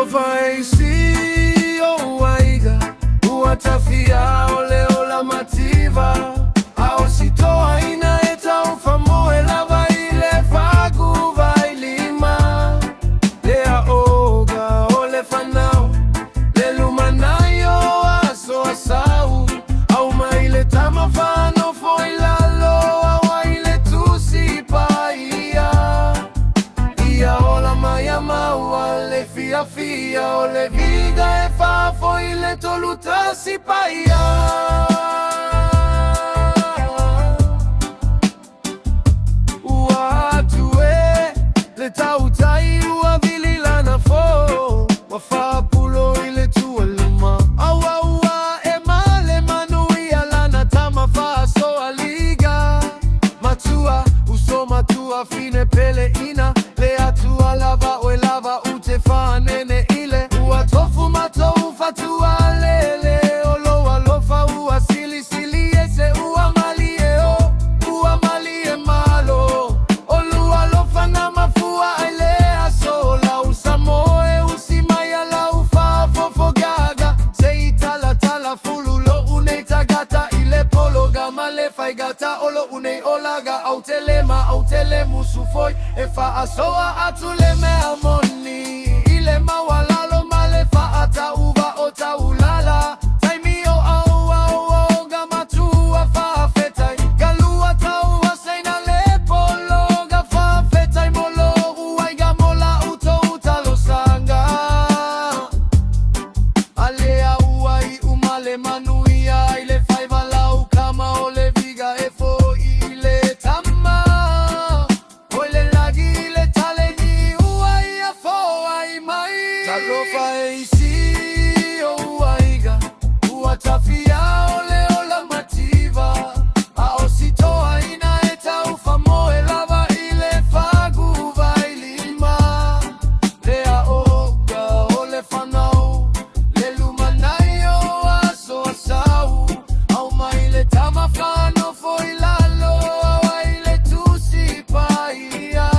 Talofaisi waiga uatafia ole ola mativa ao sitoa inaeta ufamoe lava ile fagu vailima lea oga ole fanao lelumanayo aso asau au maile tamafano foilalo awaile tusipaia ia ola mayama wale fia ole viga e fafo ile tolutasi paia uatue leta utai uavilila na fo wafapulo ile tueluma awa emale manuia lana tamafa so aliga matua usoma tua fine pele ina lea tua lava lava utefa nene ile uatofu matoufa tualele olo alofa uasili siliese uamalie uamalie malo olu alofa na mafua ailea sola usamoe usimaya la ufa fofogaga seitala tala fululo uneitagata ile pologa malefa igata olo une olaga au telemu sufoi efa asoa atuleme amoni ile mawalalo malefa ata uva ota ulala taimio au gamatua fa fetai galua tau seina lepolo gafa fetai molo uaiga mola uto utalosanga alea uai umale manuia ile faiva lau kama ole viga efo ile tama ole lagi ile taleni uai afo ai mai talofaisi uaiga uatafia ole ola mativa ao sitoa inaeta ufamoe lava ile fagu vailima lea oga ole fanao lelumanayo aso asau au maile tamafano foilalo awaile tusipaia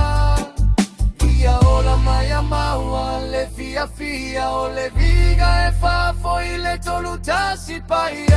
ia ola mayama wale fia ole viga e fafo ile tolutasi paia